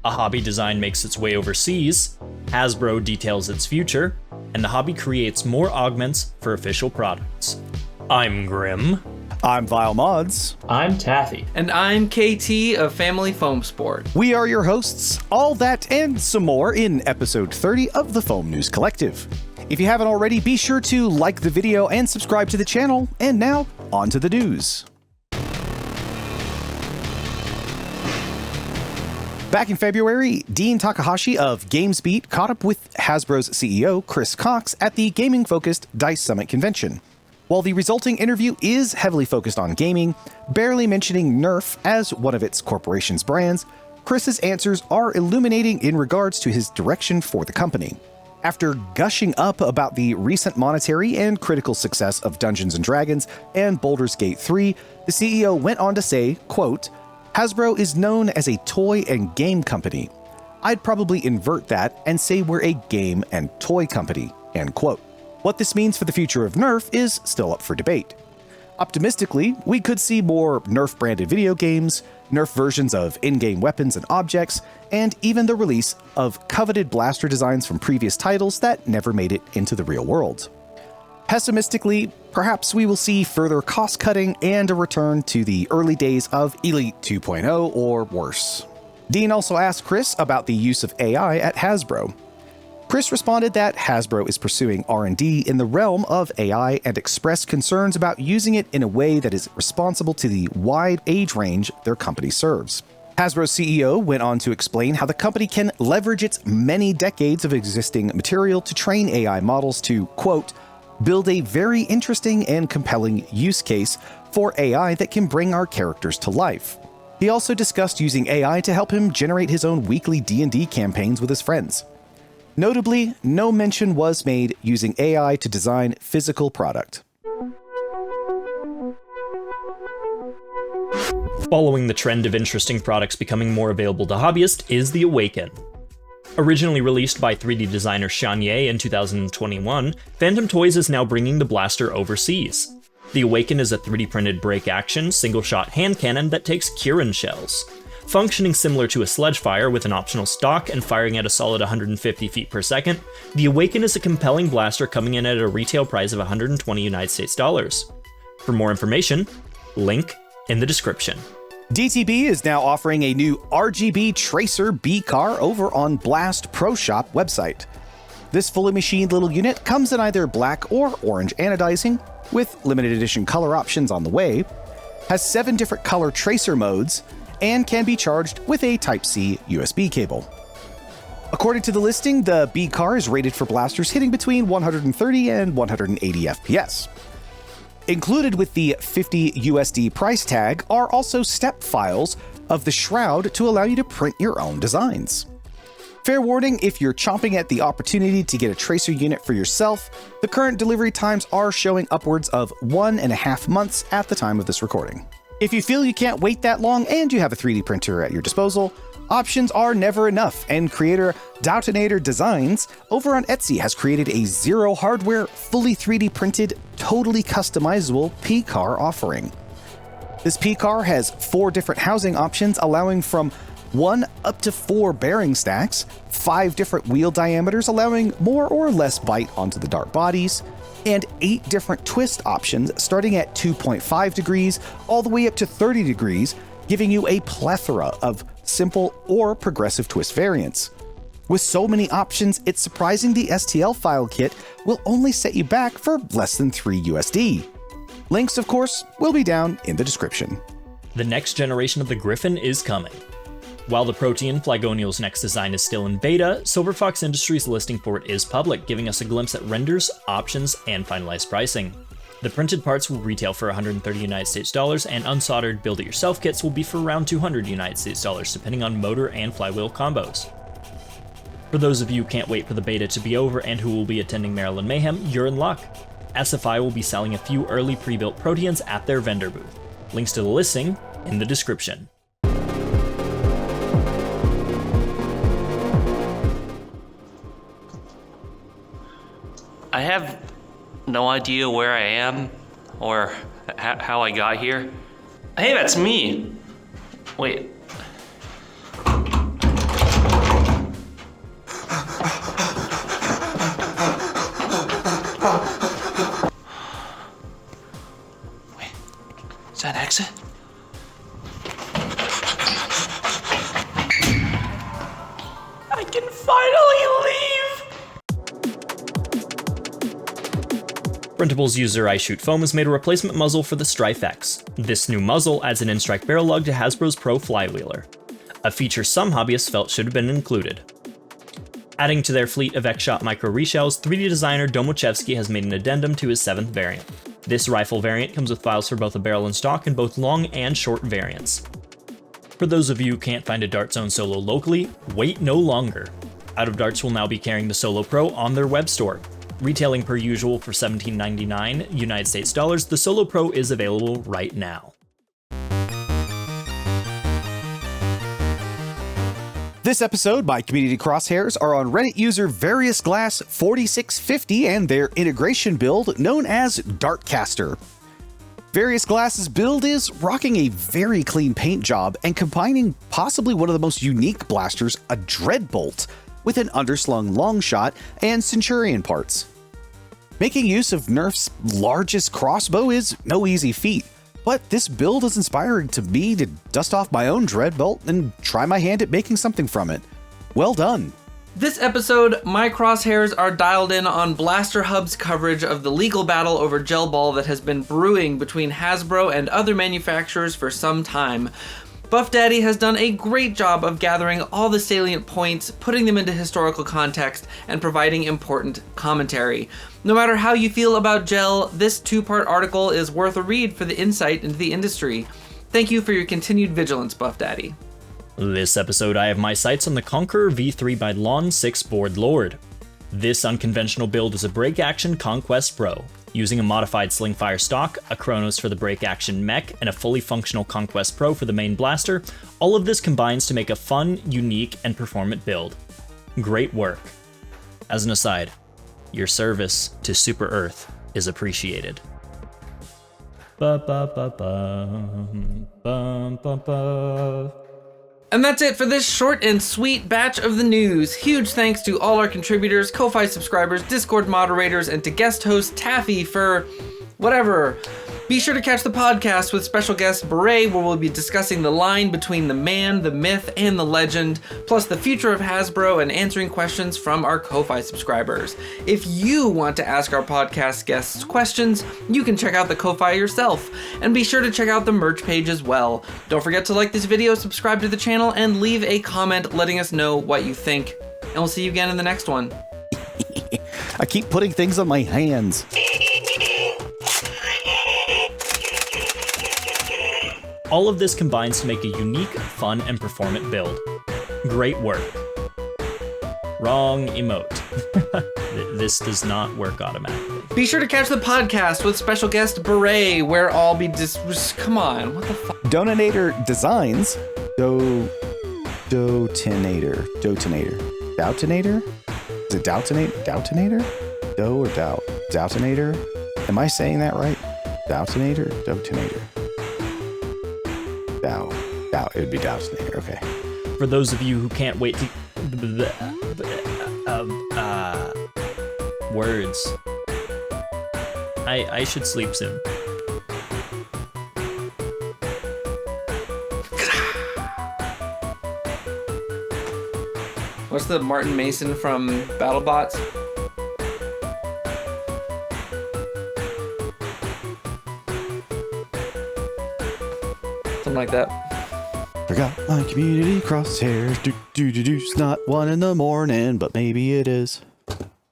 A hobby design makes its way overseas, Hasbro details its future, and the hobby creates more augments for official products. I'm Grim. I'm Vile Mods. I'm Taffy. And I'm KT of Family Foam Sport. We are your hosts, all that and some more in episode 30 of the Foam News Collective. If you haven't already, be sure to like the video and subscribe to the channel. And now, on to the news. Back in February, Dean Takahashi of GamesBeat caught up with Hasbro's CEO, Chris Cox, at the gaming-focused DICE Summit convention. While the resulting interview is heavily focused on gaming, barely mentioning Nerf as one of its corporation's brands, Chris's answers are illuminating in regards to his direction for the company. After gushing up about the recent monetary and critical success of Dungeons & Dragons and Baldur's Gate 3, the CEO went on to say, quote, "Hasbro is known as a toy and game company. I'd probably invert that and say we're a game and toy company," end quote. What this means for the future of Nerf is still up for debate. Optimistically, we could see more Nerf-branded video games, Nerf versions of in-game weapons and objects, and even the release of coveted blaster designs from previous titles that never made it into the real world. Pessimistically, perhaps we will see further cost-cutting and a return to the early days of Elite 2.0 or worse. Dean also asked Chris about the use of AI at Hasbro. Chris responded that Hasbro is pursuing R&D in the realm of AI and expressed concerns about using it in a way that is responsible to the wide age range their company serves. Hasbro CEO went on to explain how the company can leverage its many decades of existing material to train AI models to, quote, "build a very interesting and compelling use case for AI that can bring our characters to life." He also discussed using AI to help him generate his own weekly D&D campaigns with his friends. Notably, no mention was made using AI to design physical product. Following the trend of interesting products becoming more available to hobbyists is the Awaken. Originally released by 3D designer Shanye in 2021, Phantom Toys is now bringing the blaster overseas. The Awaken is a 3D printed break-action, single-shot hand cannon that takes Kirin shells. Functioning similar to a Sledgefire with an optional stock and firing at a solid 150 feet per second, the Awaken is a compelling blaster coming in at a retail price of $120 United States dollars. For more information, link in the description. DZP is now offering a new RGB Tracer BCAR over on Blast Pro Shop website. This fully machined little unit comes in either black or orange anodizing, with limited edition color options on the way, has 7 different color tracer modes, and can be charged with a Type-C USB cable. According to the listing, the BCAR is rated for blasters hitting between 130 and 180 FPS. Included with the $50 USD price tag are also step files of the shroud to allow you to print your own designs. Fair warning, if you're chomping at the opportunity to get a tracer unit for yourself, the current delivery times are showing upwards of 1.5 months at the time of this recording. If you feel you can't wait that long and you have a 3D printer at your disposal, options are never enough, and creator Doubtinator Designs over on Etsy has created a zero hardware, fully 3D printed, totally customizable PCAR offering. This PCAR has 4 different housing options allowing from 1 up to 4 bearing stacks, 5 different wheel diameters allowing more or less bite onto the dart bodies, and 8 different twist options starting at 2.5 degrees all the way up to 30 degrees, giving you a plethora of simple or progressive twist variants. With so many options, it's surprising the STL file kit will only set you back for less than $3 USD. Links, of course, will be down in the description. The next generation of the Griffin is coming. While the Protean, Flygonial's next design is still in beta, Silver Fox Industries' listing for it is public, giving us a glimpse at renders, options, and finalized pricing. The printed parts will retail for $130 United States dollars, and unsoldered build-it-yourself kits will be for around $200 United States dollars, depending on motor and flywheel combos. For those of you who can't wait for the beta to be over and who will be attending Maryland Mayhem, you're in luck. SFI will be selling a few early pre-built Proteans at their vendor booth. Links to the listing in the description. I have no idea where I am or how I got here. Hey, that's me. Wait. finally leave! Printables user IShootFoam has made a replacement muzzle for the Stryfe X. This new muzzle adds an in-strike barrel lug to Hasbro's Pro Flywheeler, a feature some hobbyists felt should have been included. Adding to their fleet of X-Shot micro reshells, 3D designer Domochevsky has made an addendum to his 7th variant. This rifle variant comes with files for both a barrel and stock in both long and short variants. For those of you who can't find a Dart Zone Solo locally, wait no longer. Out of Darts will now be carrying the Solo Pro on their web store. Retailing per usual for $17.99 United States dollars, the Solo Pro is available right now. This episode by Community Crosshairs are on Reddit user VariousGlass4650 and their integration build known as Dartcaster. Various Glass's build is rocking a very clean paint job and combining possibly one of the most unique blasters, a Dreadbolt, with an underslung longshot and Centurion parts. Making use of Nerf's largest crossbow is no easy feat, but this build is inspiring to me to dust off my own Dreadbolt and try my hand at making something from it. Well done. This episode, my crosshairs are dialed in on BlasterHub's coverage of the legal battle over gel ball that has been brewing between Hasbro and other manufacturers for some time. Buff Daddy has done a great job of gathering all the salient points, putting them into historical context, and providing important commentary. No matter how you feel about gel, this 2-part article is worth a read for the insight into the industry. Thank you for your continued vigilance, Buff Daddy. This episode I have my sights on the Conqueror V3 by Lawn 6 Board Lord. This unconventional build is a break-action Conquest Pro. Using a modified Slingfire stock, a Chronos for the break-action mech, and a fully functional Conquest Pro for the main blaster, all of this combines to make a fun, unique, and performant build. Great work. As an aside, your service to Super Earth is appreciated. And that's it for this short and sweet batch of the news. Huge thanks to all our contributors, Ko-Fi subscribers, Discord moderators, and to guest host Taffy for whatever. Be sure to catch the podcast with special guest Beret, where we'll be discussing the line between the man, the myth, and the legend, plus the future of Hasbro and answering questions from our Ko-Fi subscribers. If you want to ask our podcast guests questions, you can check out the Ko-Fi yourself, and be sure to check out the merch page as well. Don't forget to like this video, subscribe to the channel, and leave a comment letting us know what you think. And we'll see you again in the next one. I keep putting things on my hands. All of this combines to make a unique, fun, and performant build. Great work. Wrong emote. This does not work automatically. Be sure to catch the podcast with special guest Beret, where I'll be come on, what the fuck? Donator Designs. Dotonator. Doubtinator? Is it Doubtinator? Do or Doubt? Doubtinator? Am I saying that right? Doubtinator? Doubtinator. It would be Doubtinator, okay. For those of you who can't wait to... words. I should sleep soon. What's the Martin Mason from BattleBots? Something like that. Forgot my community crosshairs. It's not 1 a.m, but maybe it is.